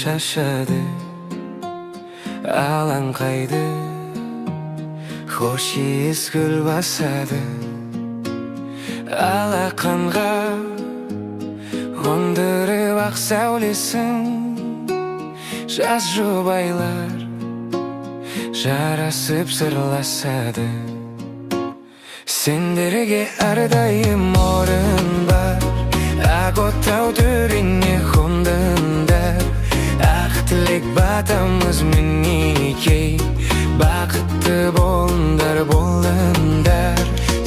şaşadı, alankaydı, hoş iz gül basadı. Alakanğa ondırıp ak savlesin, jaz jubaylar жарасып сырласады. Сендерге әрдайым орын бар, ақ отау төріне қондыңдар. Ақ тілек батамыз мінекей, бақытты болыңдар, болыңдар.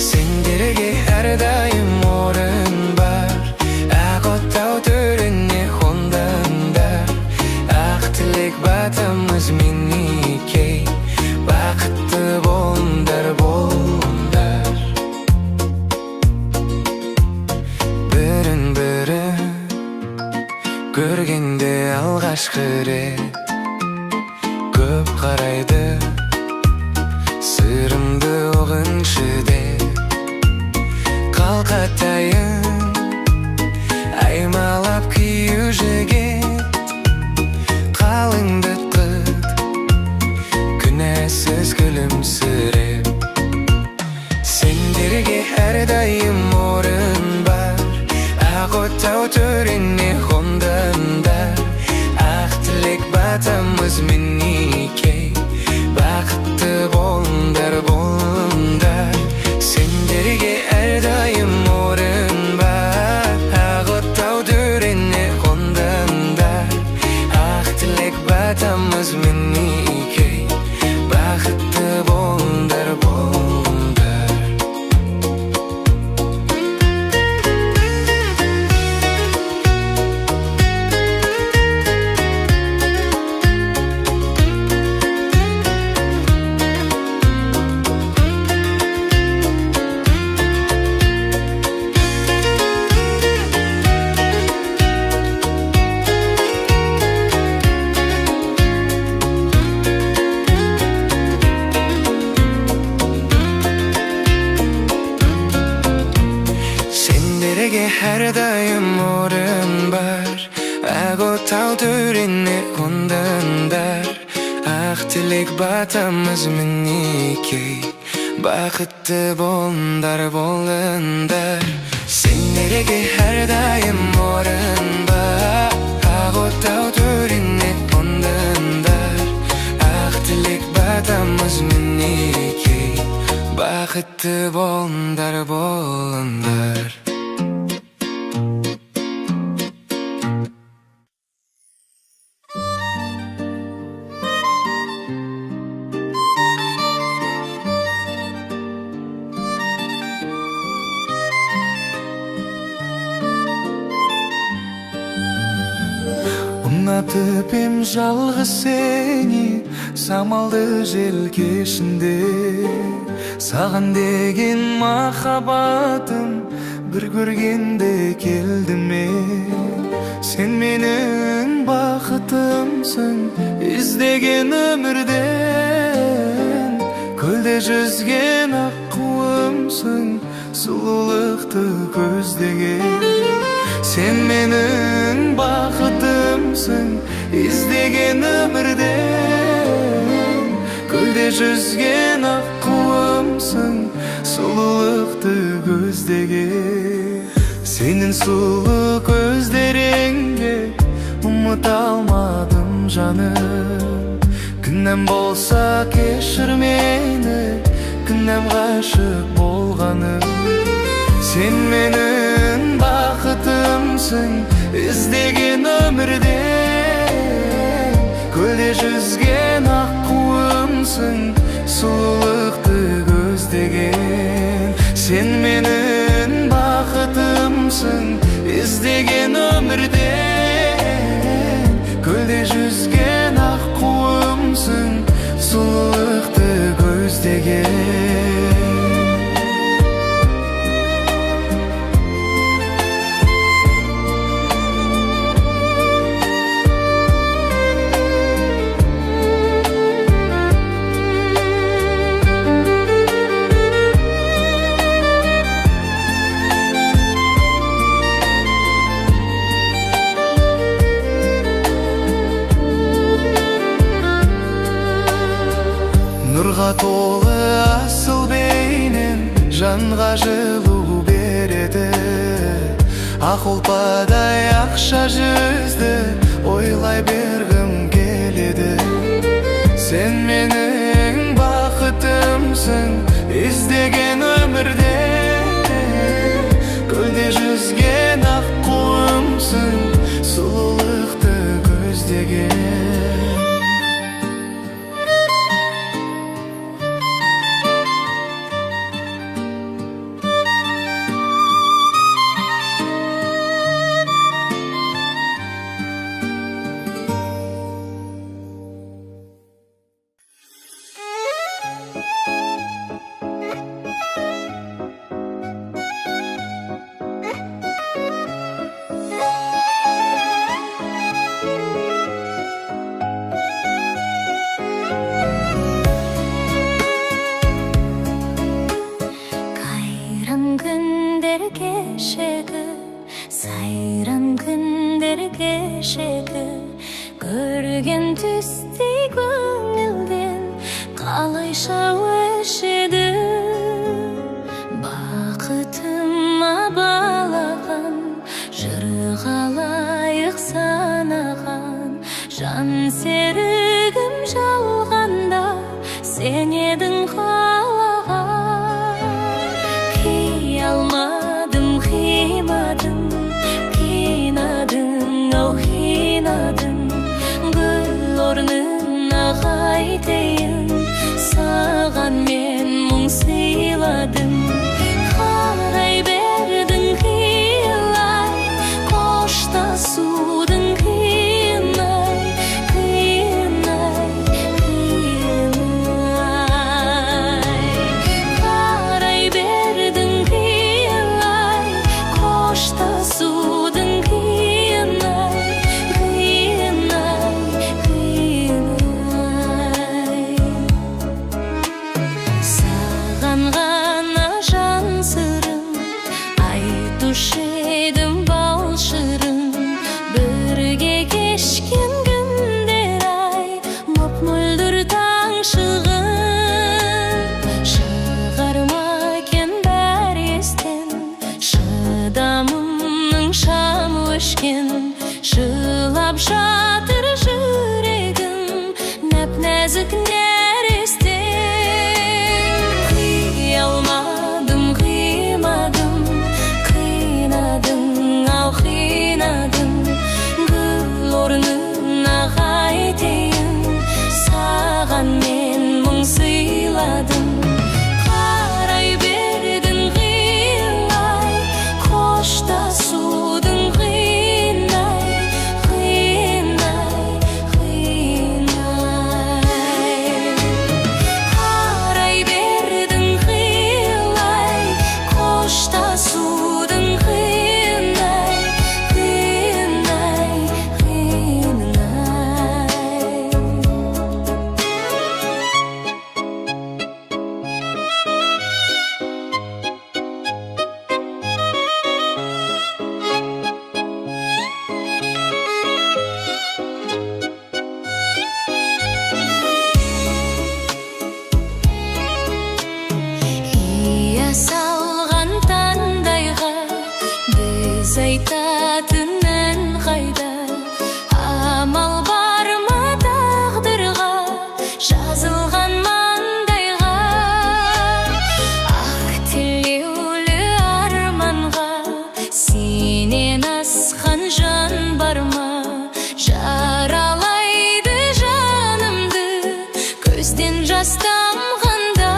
Сендерге әрдайым орын бар, ақ отау төріне қондыңдар. Ақ тілек батамыз мінекей, бақытты болыңдар, болыңдар. Бірін-бірі көргенде алғашқы рет көп қарайды, сырымды ұғыншы деп. Қалқатайын аймалап күйеу жігіт, қалыңдытқыт күнәсіз күлімсіреп. Сендерге әрдайым орын бар, ақ отау төріне қондыңдар. Ақ тілек батамыз мінекей, бақытты болыңдар, болыңдар. Сендерге әрдайым орын бар, ақ отау төріне қондыңдар. Ақ тілек батамыз мінекей, бақытты болыңдар, болыңдар. Сендерге әрдайым орын бар, ақ отау төріне қондыңдар. Ақ тілек батамыз мінекей, бақытты болыңдар, болыңдар. Сендерге әрдайым орын бар, ақ отау төріне қондыңдар. Ақ тілек батамыз мінекей, бақытты болыңдар, болыңдар. Ұнатып ем жалғыз сені, самалды желкешінде. Саған деген махаббатым бір көргенде келді ме. Сен менің бақытымсың, іздеген өмірден. Көлде жүзген аққуымсың, сұлулықты көздеген. Сен менің бақытымсың, іздеген өмірден. Көлде жүзген аққуымсың, сұлулықты көздеген. Сенің сұлу көздеріңде ұмыта алмадым жаным. Күнәм болса кешір мені, күнәм ғашық болғаным. Сен менің бақытымсың, іздеген өмірден. Көлде жүзген аққуымсың, сұлулықты көздеген. Сен менің бақытымсың, іздеген өмірден. Көлде жүзген аққуымсың, сұлулықты көздеген. жанға жылу береді. Ақ ұлпадай ақша жүзді ойлай бергім келеді. Сен менің бақытымсың іздеген өмірде, көлде жүзген ақ құлымсың сұлулықты көздеген. Сайран күндер кешегі, көрген түстей көңілден қалайша өшеді. Бақытыма балаған, жырға лайық санаған, жан серігім жалғанда сен едің қалаған. Кей алмадым, қимадым, қинадың, ау қинадың, гүл орнына қайтейін, саған мен мұң сыйладым. Қарай бердің қиылай, қоштасудың қиынай, қиынай, қиынай. Қарай бердің қиылай, қоштасудың қиынай, қиынай, қиынай. Саған ғана жан сырым айтушы едім бал шырым, бірге кешкен күндер ай, мөп-мөлдір таң шығып. Шығарма екен бәр естен, шыдамымның шамы өшкен, жылап жатыр жүрегім нәп-нәзік нәрестен. Қия алмадым, қимадым, қинадың, ау қинадың, гүл орнына қайтейін, саған мен мұң сыйладым. Қарай бердің қиылай, қоштасудың қиынай, қиынай, қиынай. Қарай бердің қиылай, қоштасудың қиынай, қиынай, қиынай. Ия салған таңдайға біз айтатын ән қайда? Амал бар ма тағдырға жазылған маңдайға? Ақ тілеулі арманға сенен асқан жан бар ма? Жаралайды жанымды көзден жас тамғанда.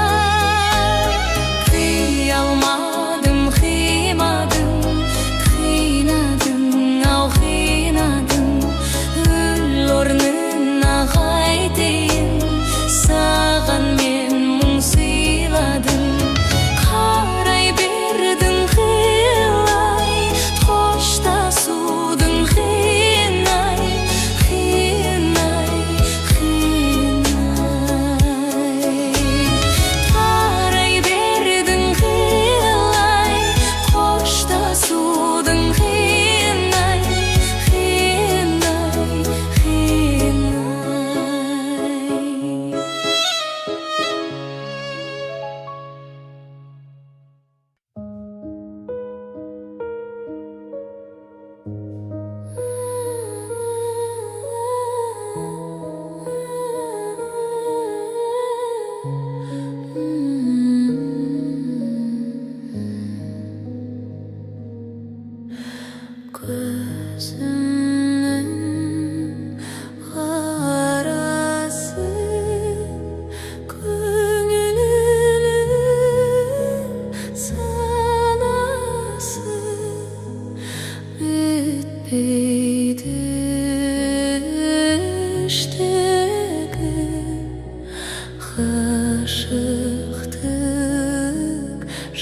Қия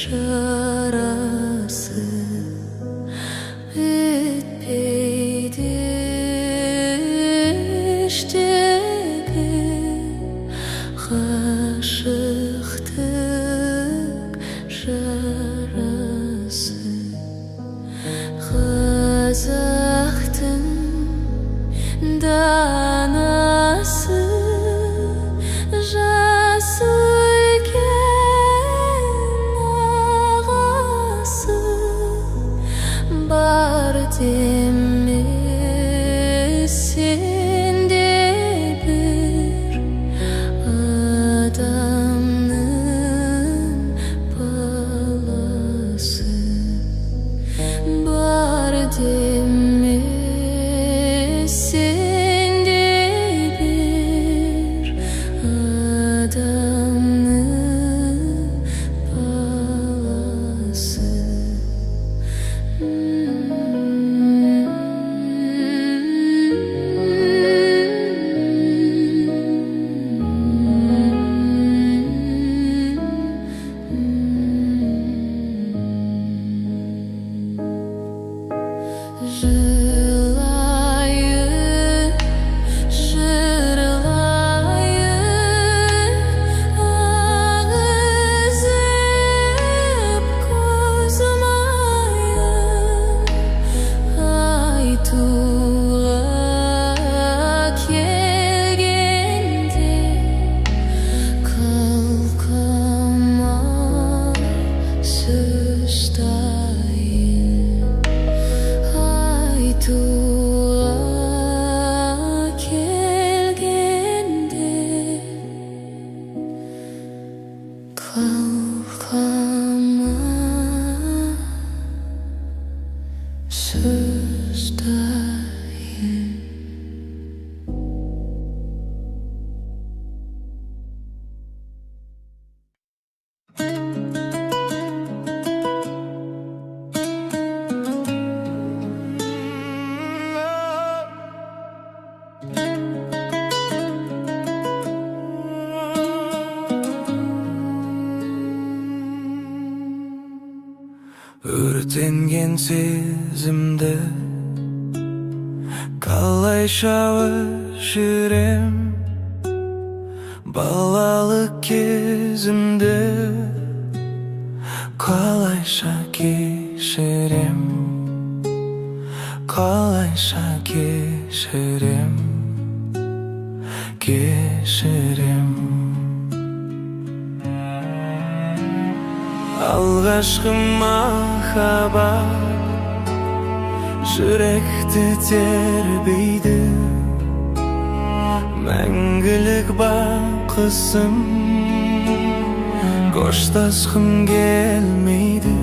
жарасы бітпейді іштегі ғашықтық жарасы. Қазақтың данасы жас үлкен ағасы бар демес сенде бір адамның баласы бар демес сенде бір адамның баласы. Жылайық, жырлайық, ағызып көз майын, айтуға келгенде қалқама сөз тайын. Айтуға келгенде қалқама сөз тайын. Өртенген сезімді қалайша өшірем, балалық кезімді қалайша кешірем, қалайша кешірем, кешірем. Алғашқы махаббат жүректі тербейді, мәңгілік бақытсым, қоштасқым келмейді,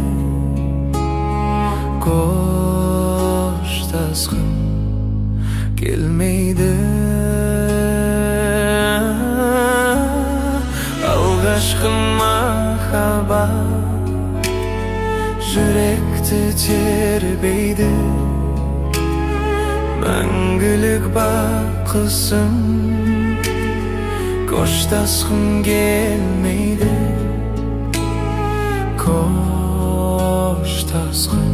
қоштасқым келмейді. Алғашқы махаббат жүректі тербейді, мәңгілік бақытсым, қоштасқым келмейді, қоштасқым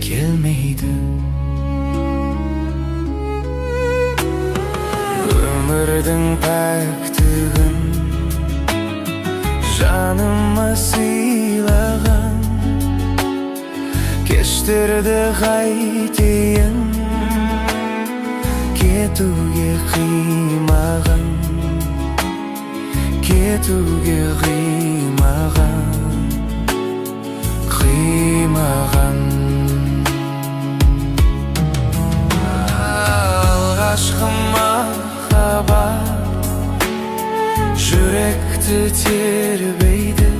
келмейді. Өмірдің пәктігін жаныма сыйлаған, кештерді қайтейін, кетуге қимаған, кетуге қимаған, қимаған. Алғашқы махаббат жүректі тербейді,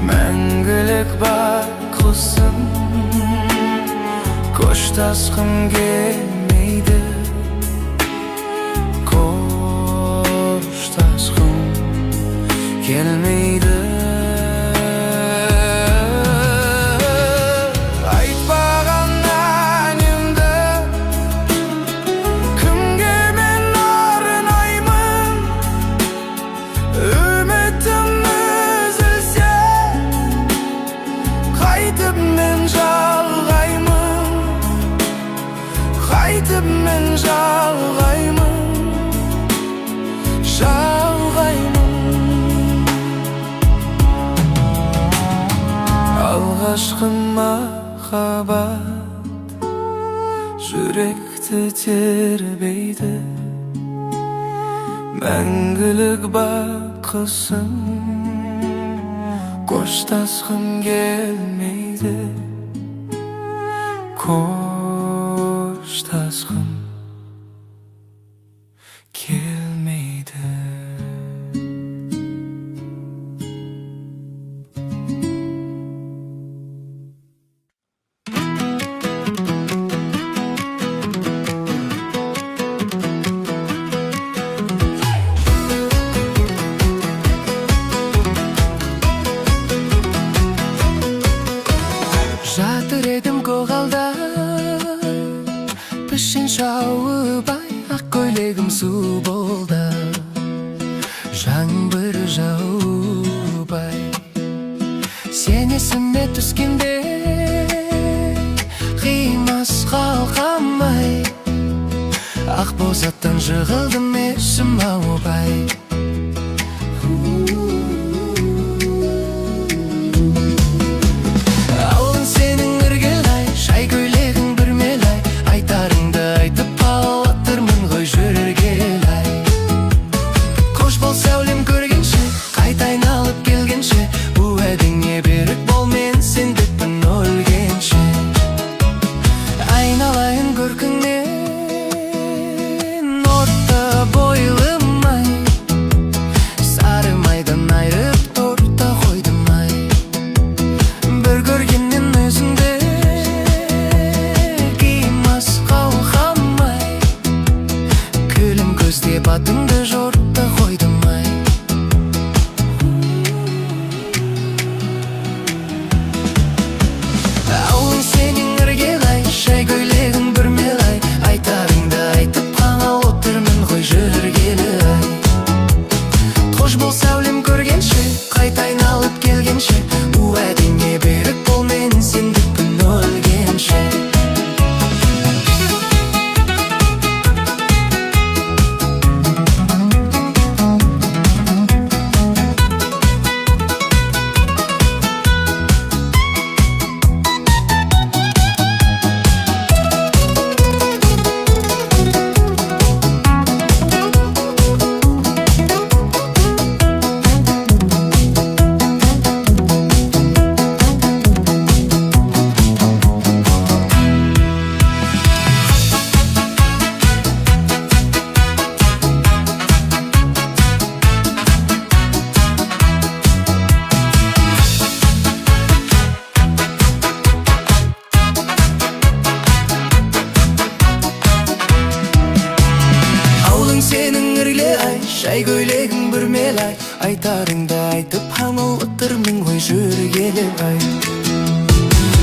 мәңгілік бақытсым, қоштасқым келмейді, қоштасқым келмейді. Үмітім үзілсе ашқын махаббат жүректі тербейді, мәңгілік бақысын қоштасқым келмейді, қоштасқым келмейді. Жатыр едім көғалда, пішін шауып ай, ақ көйлегім су болды. Жаңбыр жауып ай, сен есіме түскенде қимас қалқамай, ақ боз аттан жығылдым есім ауып ай. Батымды жорта қойдым ай. Ауыл сенің іргелай, шай көйлегің бүрмелай, айтарыңды айтып қана отырмын ғой жүргелі ай. Қош бол сәулем көргенше, қайта айналып келгенше, уәдеңе берік бол, мен сендікпін өлгенше. Сенің іргеле ай, шай көйлегің бүрмелай, айтарыңды айтып қаңыл отырмын ғой жүргелі ай.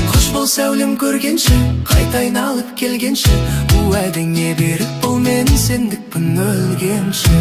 Қош бол сәулем көргенше, қайта айналып келгенше, уәдеңе берік бол, мен сендікпін өлгенше.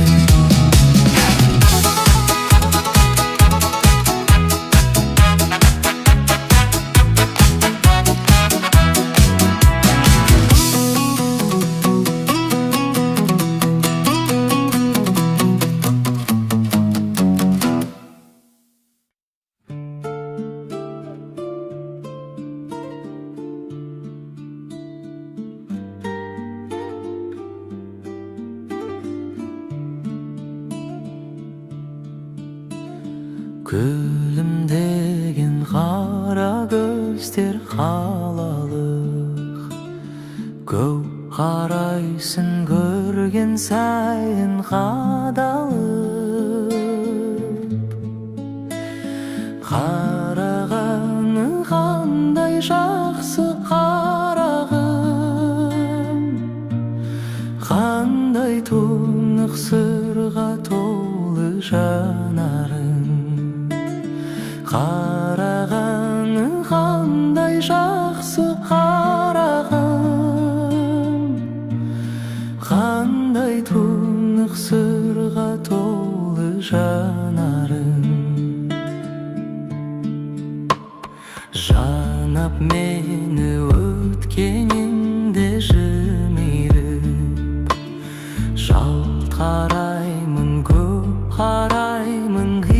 Күлімдеген қара көздер қалалық, көу қарайсын көрген сайын қадалып. Қарағаны қандай жақсы қарағым, қандай тұнық сырға толы жанарым. Қарағаны қандай жақсы қарағым, қандай тұнық сырға толы жанарым. Жанап мені өткеніңде жымиып, жалт қараймын, көп қараймын қиылып.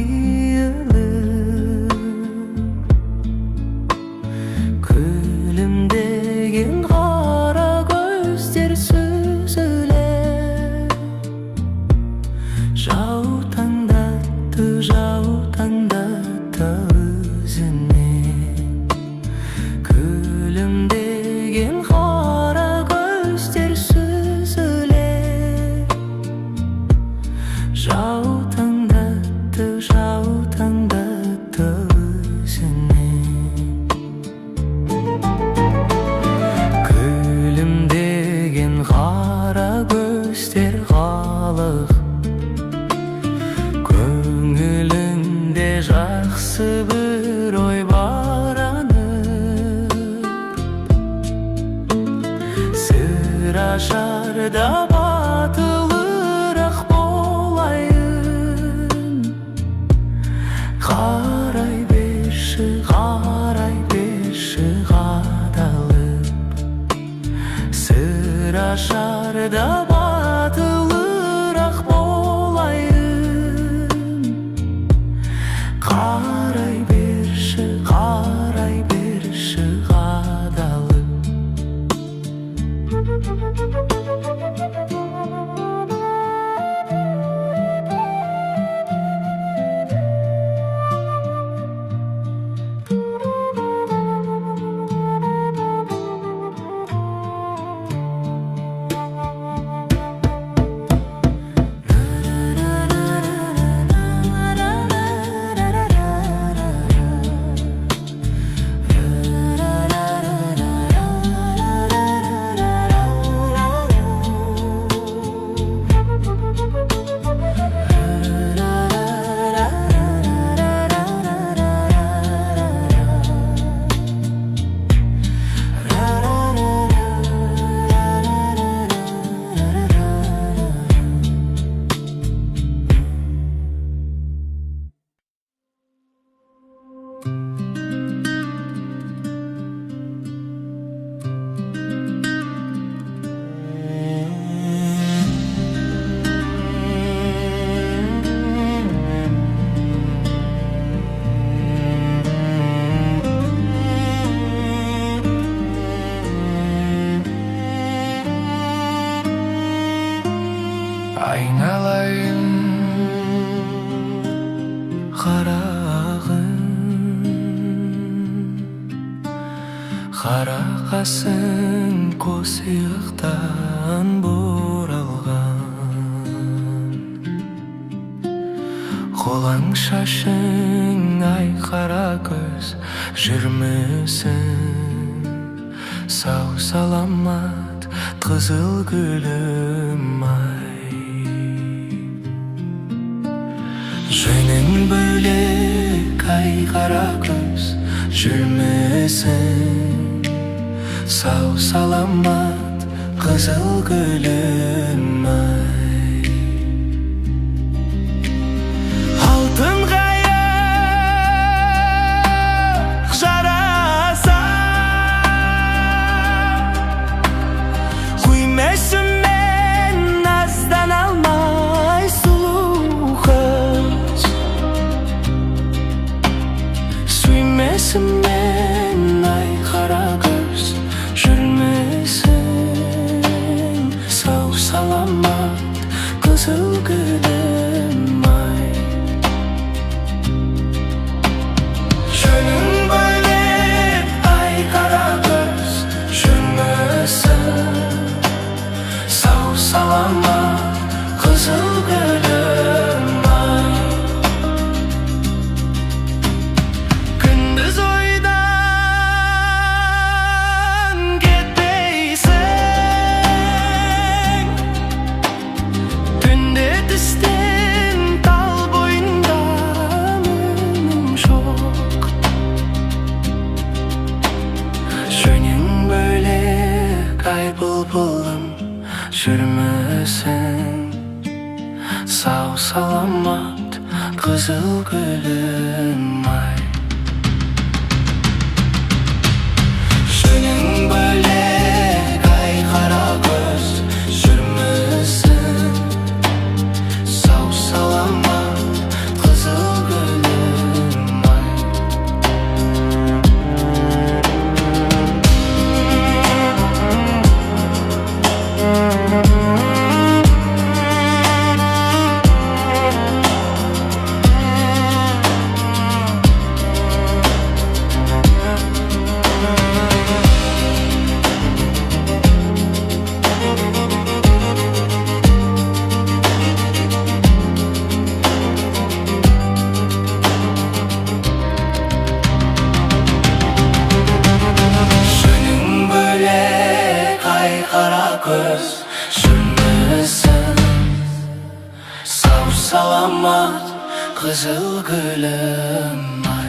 жақсы бір ой бар анық, сыр ашарда батылырақ болайын. Қарай берші қадалып, сыр ашарда батылырақ болайын. Қарай берші қадалып. Айналайын қарағым, қарақасың қосиықтан бұралған. Қолаң шашың ай қара көз жүрмісің, сау саламат қызыл гүлім ай. Жөнің бөлек ай қара көз жүрмесін, сау саламат қызыл гүлім ай. Алтын қайық жараса құймесін мен наздан алмай сұлу қыз. Сүймесін мен ай қара көз жүрмесін, сау саламат қызыл гүлім ай. Жөнің бөлек ай қара көз жүрмесін, сау саламат қызыл гүлім ай. Күндіз ойдан кетпейсің, түнде түстен тал бойында мінім жоқ. Жөнің бөлек ай бұлбұлым жүрмесін, сау саламат қызыл гүлім ай. Жөнің бөлек ай қара көз жүрмесін, сау саламат қызыл гүлім ай. көз жүрмесін, сау саламат қызыл гүлім.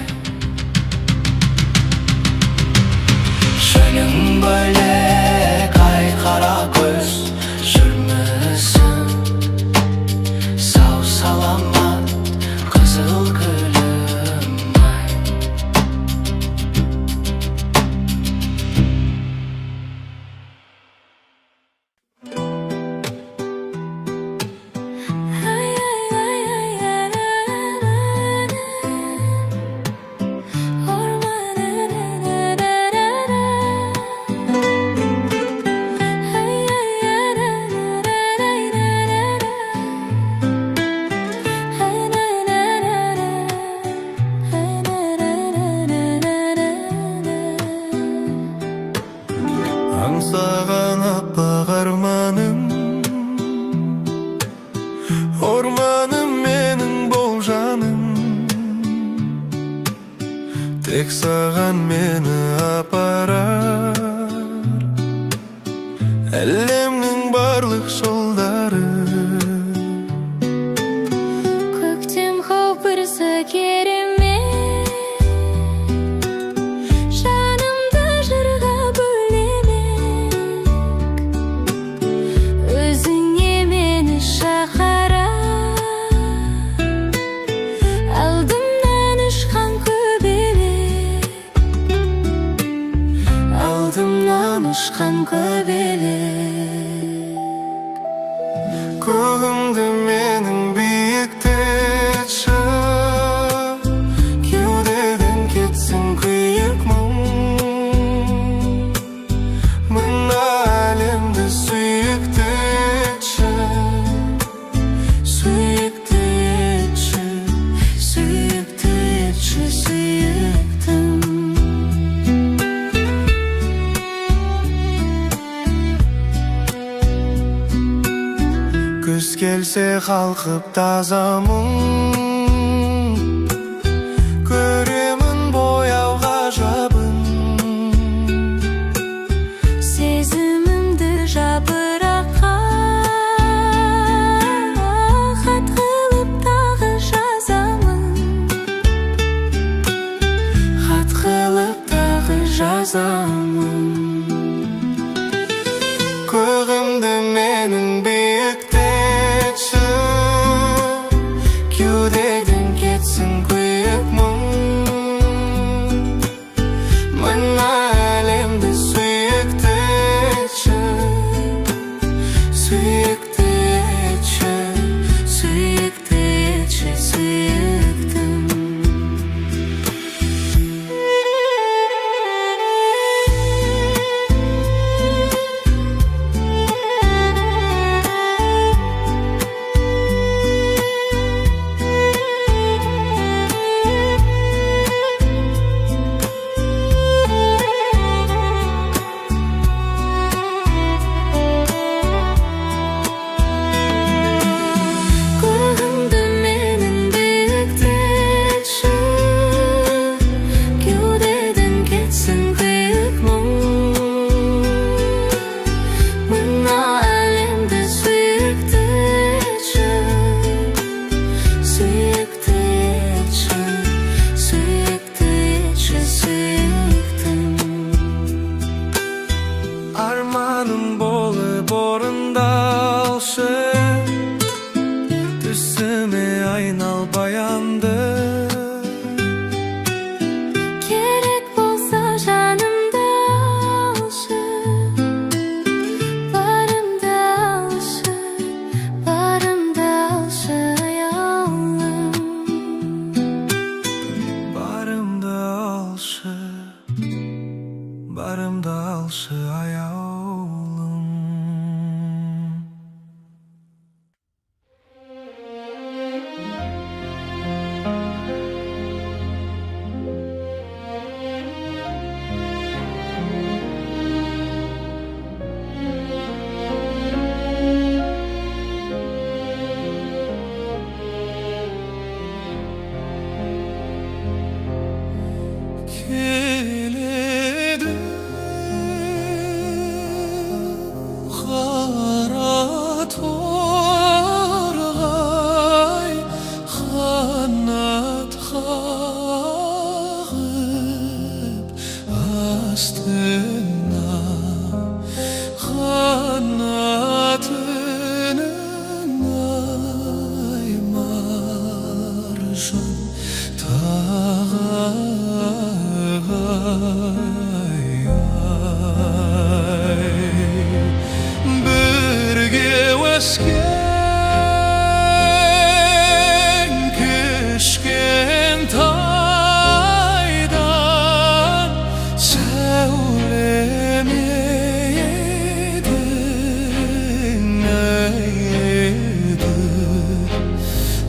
тек саған мені апарар әлемнің барлық жолдары. Көктем құбырсы керемет, жанымды жырға бөлемек, өзіңе мені шақырар, алдымнан ұшқан көбелек, алдымнан ұшқан көбелек. Көгімді менің биіктетші, кеудеден кетсін күйік мұң. Мына әлемді сүйікті етші, сүйікті етші, сүйікті етші, сүйіктім. Күз келсе қалқып таза мұң, көремін бояу ғажабын. Сезімімді жапыраққа хат қылып тағы жазамын, Хат қылып тағы жазамын. Көгімді менің биіктетші, кеудеден кетсін күйік мұң. Мына әлемді сүйікті етші, сүйікті етші, сүйікті етші, сүйіктім. көгімді менің биіктетші, кеудеден кетсін күйік мұң. Мына әлемді сүйікті етші, сүйікті етші, сүйікті етші, сүйіктім. Арманым болып орындалшы, түсіме айнал баянды. Керек болса жанымды алшы, барымды алшы, барымды алшы аяулым. Барымды алшы, барымды алшы аяулым. Келеді қара торғай, қанат қағып астына, қанатының ай маржан бірге өскен кішкентайдан сәулем едің, еді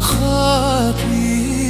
хат ұядай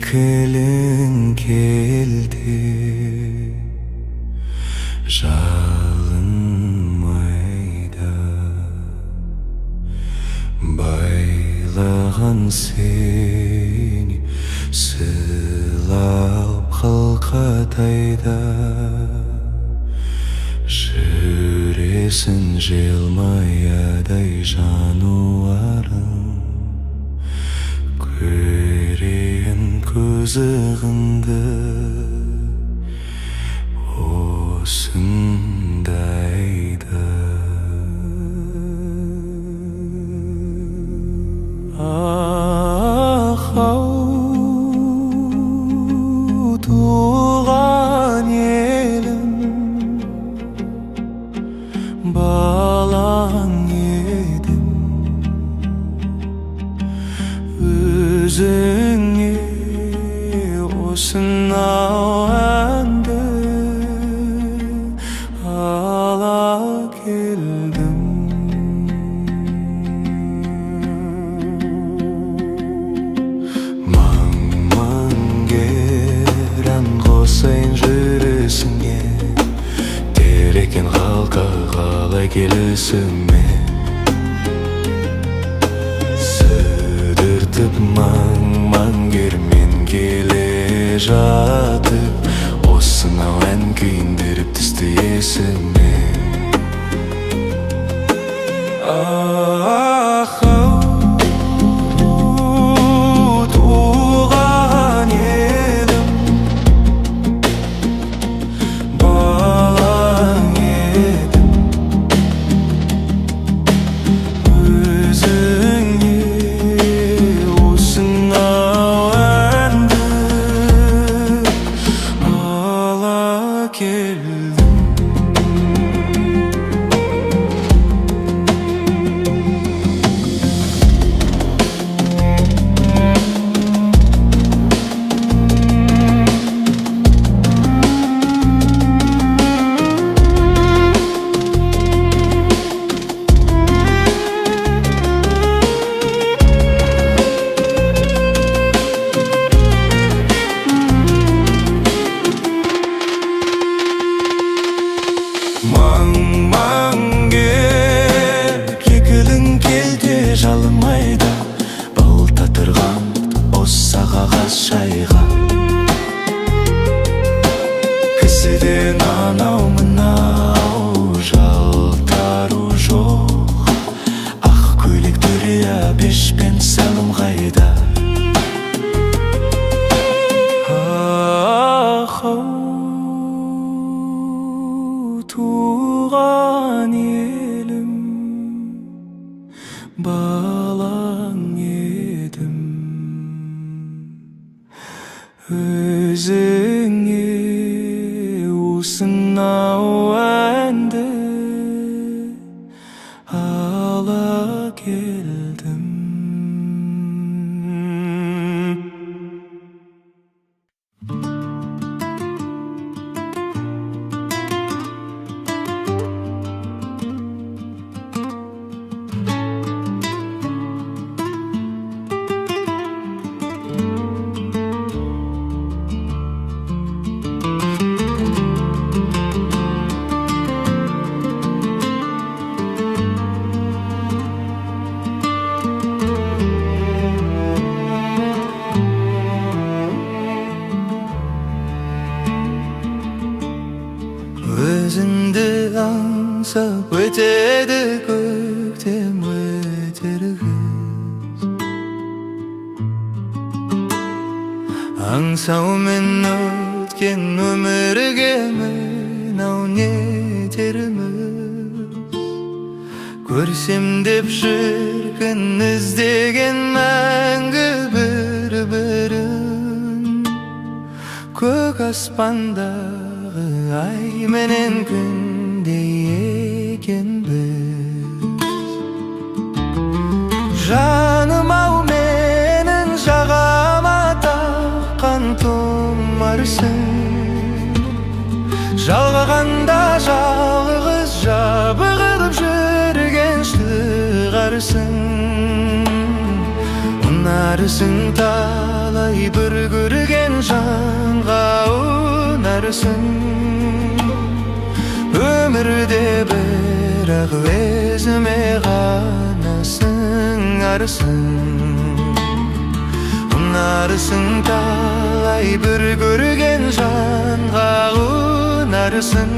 кекілің келді жалынмайда байлаған сені сылап қалқатайда жүресің желмаядай жануарым көрейін көзіңді осындайда ау туған елім балаң едім өзіңе осынау әнді ала келдім маң-маң кер ән қосайын жүресіңе терекен қалқа қалай келісіме сүдіртіп маң-маң кермен келе жатып осынау ән күйіндіріп түсті есіме туған елім балаң едім өзіңе осынау әнді ала келдім маң-маң кер кекілің келте жалынмайда балтатырған осы қағаз шайға кісіден анау мынау жалтару жоқ ақ көйлек дүрия бешпен салым қайда туған елім балаң едім өзіңе осынау әнді ала келдім өзіңді аңсап өтеді көктем өтер күз аңсаумен өткен өмірге мынау не етерміз көрсем деп шіркін іздеген мәңгі бір-бірін көк аспандағы ай менен күндей екенбіз жаным-ау менің жағама таққан тұмарсың жалғағанда жалғыз жабығып жүрген шығарсың ұнарсың тал талай бір көрген жанға ұнарсың. Өмірде бірақ өзіме ғана сыңарсың. Ұнарсың талай бір көрген жанға ұнарсың.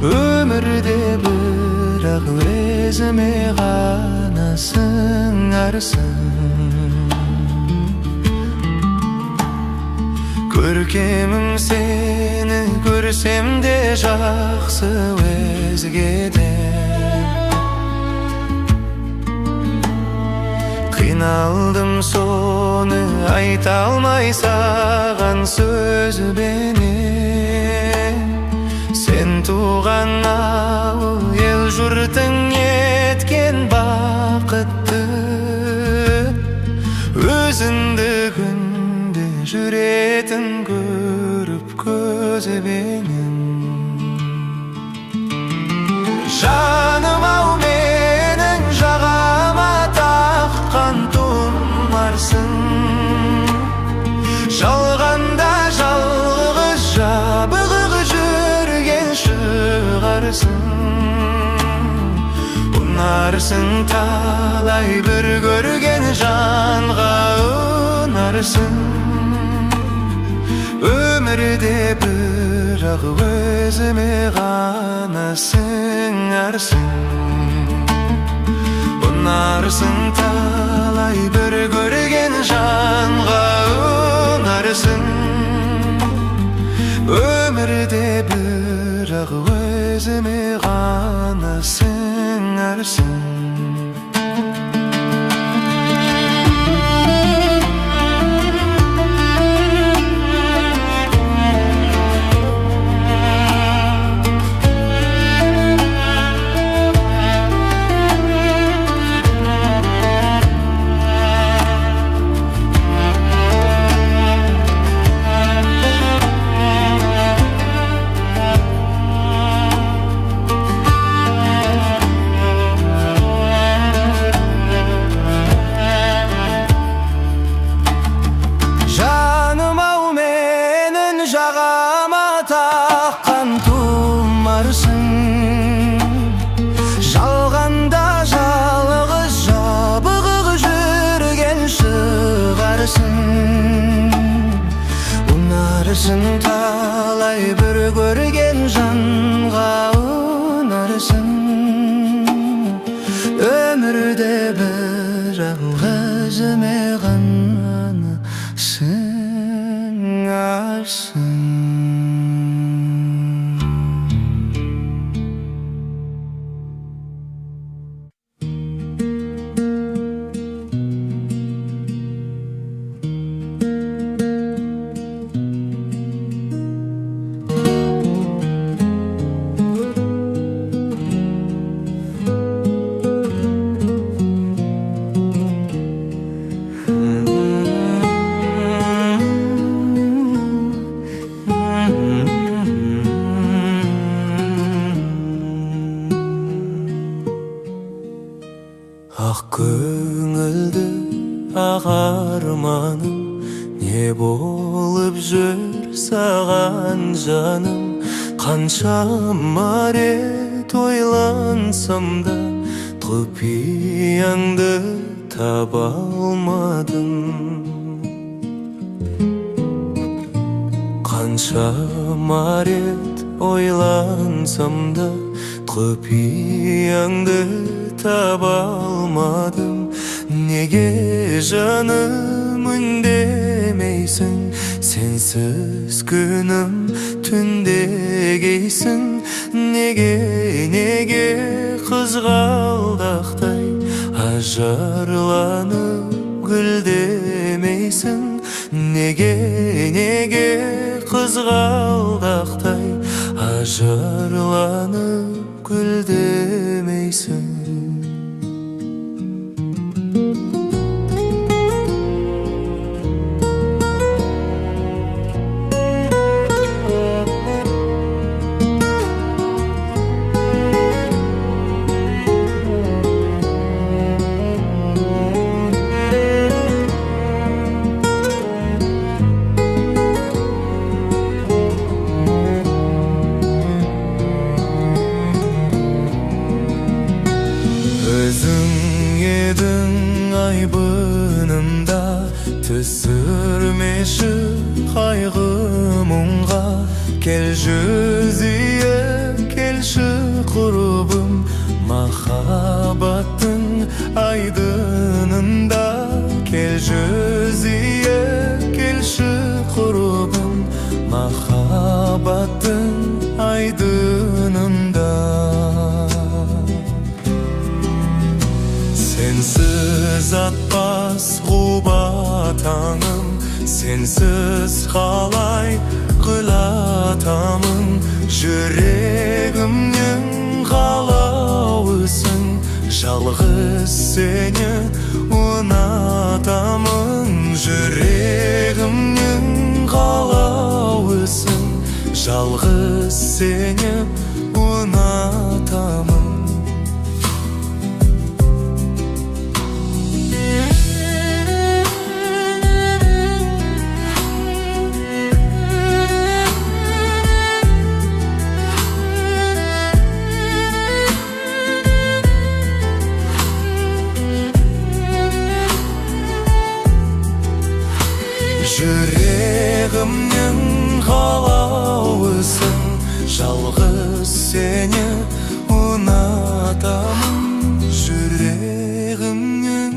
Өмірде бірақ өзіме ғана сыңарсың. Көркемім сені көрсем де жақсы өзгеден. Қиналдым соны айта алмай саған сөзбенен. Сен туған ауыл ел жұртың еткен бақытты. Өзіңді күнде жүретін көріп көзбенен. Жаным ау менің жағама таққан тұмарсың. Жалғанда жалғыз жабығып жүрген шығарсың. Ұнарсың талай бір көрген жанға ұнарсың. Өмірде бірақ өзіме ғана сыңарсың. Ұнарсың талай бір көрген жанға ұнарсың. Өмірде бірақ өзіме ғана сыңарсың. Жағама таққан тұмарсың. Жалғанда жалғыз жабығып жүрген шығарсың. Ұнарсың талай бір көрген жанға ұнарсың. Өмірде бірақ өзіме ғана сыңарсың. Ақ көңілді ақ арманым не болып жүр саған жаным. Қаншама рет ойлансам да құпияңды таба алмадым. Қаншама рет ойлансам да құпияңды таба алмадым. Неге жаным үндемейсің? Сенсіз күнім түндегейсің. Неге қызғалдақтай ажарланып гүлдемейсің? Неге қызғалдақтай ажарланып гүлдемейсің? түсірмеші қайғы мұңға. Келші өзіе, келші құрбым, махаббаттың айдынында. Келші өзіе, келші құрбым, махаббаттың айдынында. Сенсіз атпас ғуба таңым, сенсіз қалай қылатамын. Жүрегімнің қалауысың, жалғыз сені ұнатамын. Жүрегімнің қалауысың, жалғыз сені ұнатамын. Жүрегімнің қалауысың, жалғыз сені ұнатамын. Жүрегімнің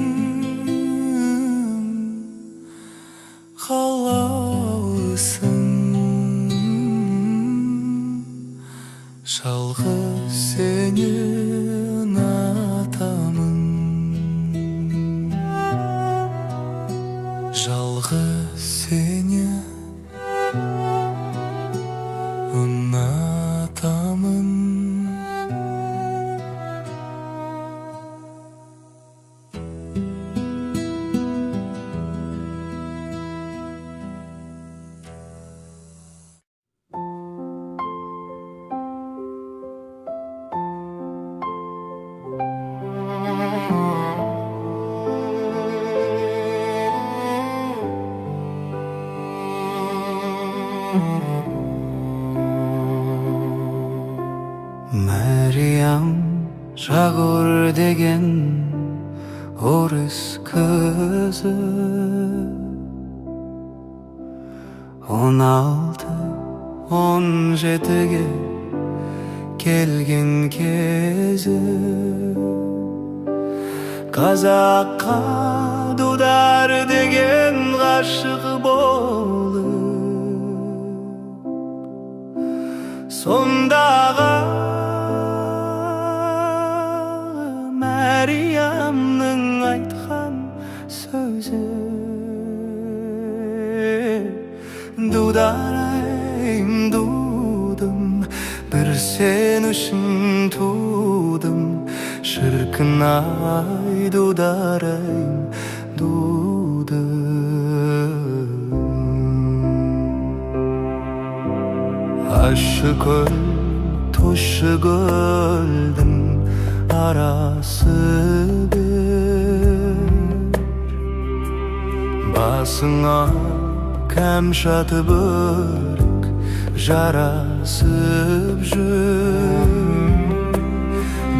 қалауысың, жалғыз сені ұнатамын. Жалғыз сені ұнатамын. Мәриям Жагор деген орыс кызы, 16-17-ге келген кезі. Қазаққа дудар деген ғашық болып, сондағы Мәриямның айтқан сөзі. Дударайым дудым, бір сен үшін тудым. Шіркін-ай, дударайым дудым. Ащы көл, тұщы көлдің арасы бір. Басыңа кәмшаты бөрік жарасып жүр.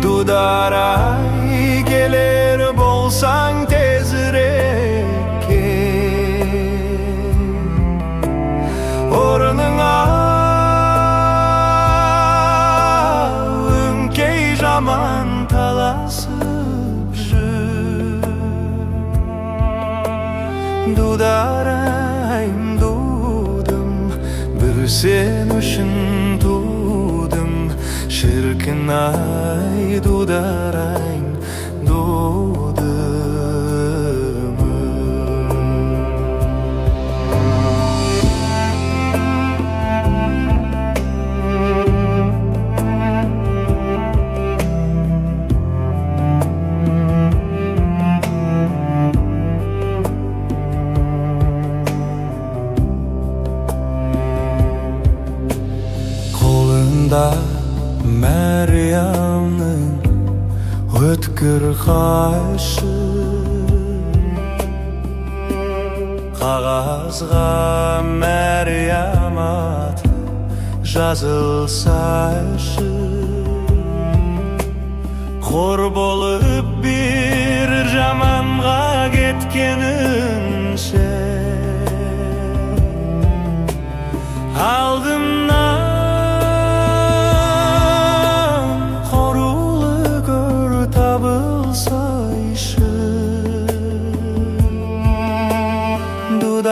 Дударай, келер болсаң тезірек кел. Орныңа өңкей жаман таласып жүр. Дударайым дудым, бір сен үшін тудым. Шіркін-ай, дударайым дудым. Қолында Мәриямның өткір қайшы, қағазға Мәриям аты жазылсайшы. Қор болып бір жаманға кеткенінше,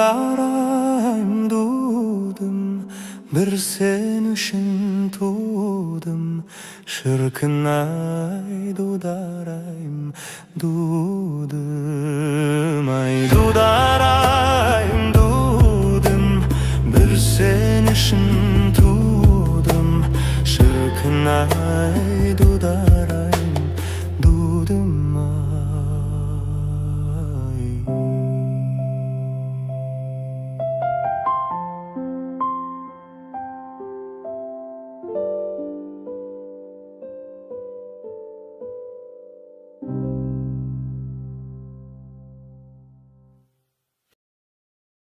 dudarayım dudum, bir sen üçün tudum. Şırkın ay dudarayım dudum, ay dudarayım dudum, bir sen üçün tudum. Şırkın ay dudarayım